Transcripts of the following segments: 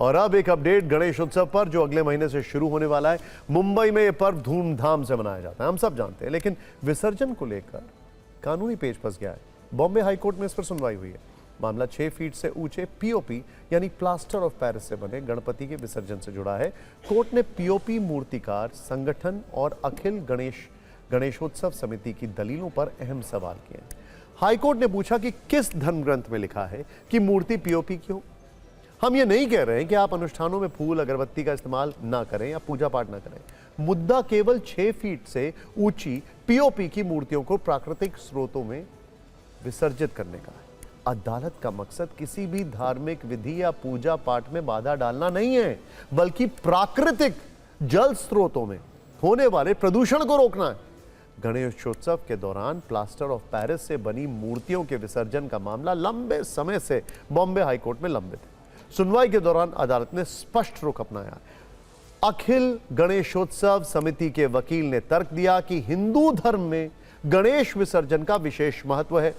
और अब एक अपडेट गणेश उत्सव पर, जो अगले महीने से शुरू होने वाला है। मुंबई में यह पर्व धूमधाम से मनाया जाता है, हम सब जानते हैं, लेकिन विसर्जन को लेकर कानूनी पेच फंस गया है। बॉम्बे हाईकोर्ट में इस पर सुनवाई हुई है। मामला 6 फीट से ऊंचे पीओपी यानी प्लास्टर ऑफ पेरिस से बने गणपति के विसर्जन से जुड़ा है। कोर्ट ने पीओपी मूर्तिकार संगठन और अखिल गणेशोत्सव समिति की दलीलों पर अहम सवाल किए। हाईकोर्ट ने पूछा कि किस धर्म ग्रंथ में लिखा है कि मूर्ति पीओपी की हो। हम ये नहीं कह रहे हैं कि आप अनुष्ठानों में फूल अगरबत्ती का इस्तेमाल ना करें या पूजा पाठ ना करें। मुद्दा केवल 6 फीट से ऊंची पीओपी की मूर्तियों को प्राकृतिक स्रोतों में विसर्जित करने का है। अदालत का मकसद किसी भी धार्मिक विधि या पूजा पाठ में बाधा डालना नहीं है, बल्कि प्राकृतिक जल स्रोतों में होने वाले प्रदूषण को रोकना है। गणेशोत्सव के दौरान प्लास्टर ऑफ पेरिस से बनी मूर्तियों के विसर्जन का मामला लंबे समय से बॉम्बे हाईकोर्ट में लंबित है। सुनवाई के दौरान अदालत ने स्पष्ट रुख अपनाया। अखिल गणेशोत्सव समिति के वकील ने तर्क दिया कि हिंदू धर्म में गणेश विसर्जन का विशेष महत्व है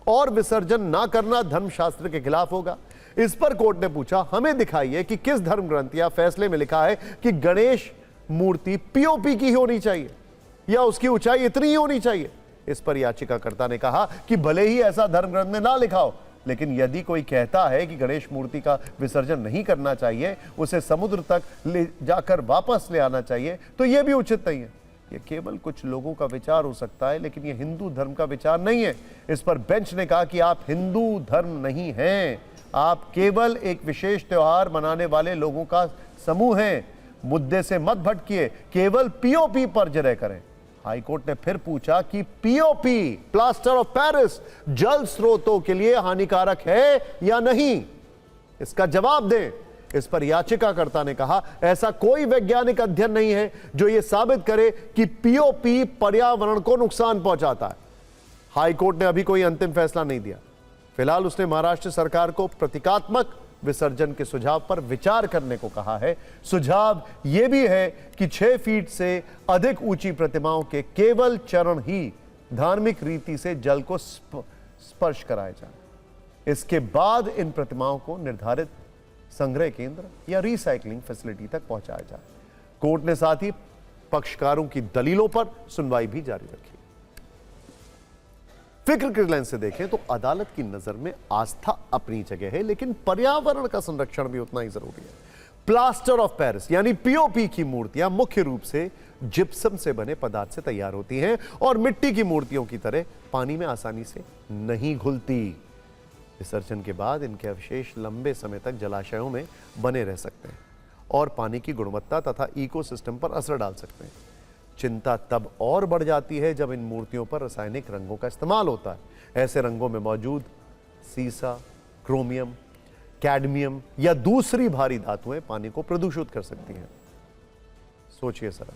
और विसर्जन ना करना धर्मशास्त्र के खिलाफ होगा। इस पर कोर्ट ने पूछा, हमें दिखाइए कि किस धर्म ग्रंथ या फैसले में लिखा है कि गणेश मूर्ति पीओपी की होनी चाहिए या उसकी ऊंचाई इतनी ही होनी चाहिए। इस पर याचिकाकर्ता ने कहा कि भले ही ऐसा धर्म ग्रंथ में ना लिखा हो, लेकिन यदि कोई कहता है कि गणेश मूर्ति का विसर्जन नहीं करना चाहिए, उसे समुद्र तक ले जाकर वापस ले आना चाहिए, तो यह भी उचित नहीं है। यह केवल कुछ लोगों का विचार हो सकता है, लेकिन यह हिंदू धर्म का विचार नहीं है। इस पर बेंच ने कहा कि आप हिंदू धर्म नहीं हैं, आप केवल एक विशेष त्योहार मनाने वाले लोगों का समूह हैं। मुद्दे से मत भटकिए, केवल पीओपी पर जय करें। हाईकोर्ट ने फिर पूछा कि पीओपी प्लास्टर ऑफ पेरिस जल स्रोतों के लिए हानिकारक है या नहीं, इसका जवाब दें। इस पर याचिकाकर्ता ने कहा, ऐसा कोई वैज्ञानिक अध्ययन नहीं है जो यह साबित करे कि पीओपी पर्यावरण को नुकसान पहुंचाता है। हाईकोर्ट ने अभी कोई अंतिम फैसला नहीं दिया। फिलहाल उसने महाराष्ट्र सरकार को प्रतीकात्मक विसर्जन के सुझाव पर विचार करने को कहा है। सुझाव यह भी है कि 6 फीट से अधिक ऊंची प्रतिमाओं के केवल चरण ही धार्मिक रीति से जल को स्पर्श कराए जाए। इसके बाद इन प्रतिमाओं को निर्धारित संग्रह केंद्र या रिसाइकलिंग फैसिलिटी तक पहुंचाया जाए। कोर्ट ने साथ ही पक्षकारों की दलीलों पर सुनवाई भी जारी रखी। फिक्र के लेंस से देखें तो अदालत की नजर में आस्था अपनी जगह है, लेकिन पर्यावरण का संरक्षण भी उतना ही जरूरी है। प्लास्टर ऑफ पेरिस यानी पीओपी की मूर्तियां मुख्य रूप से जिप्सम से बने पदार्थ से तैयार होती हैं और मिट्टी की मूर्तियों की तरह पानी में आसानी से नहीं घुलती। विसर्जन के बाद इनके अवशेष लंबे समय तक जलाशयों में बने रह सकते हैं और पानी की गुणवत्ता तथा इकोसिस्टम पर असर डाल सकते हैं। चिंता तब और बढ़ जाती है जब इन मूर्तियों पर रासायनिक रंगों का इस्तेमाल होता है। ऐसे रंगों में मौजूद सीसा, क्रोमियम, कैडमियम या दूसरी भारी धातुएं पानी को प्रदूषित कर सकती हैं। सोचिए सर।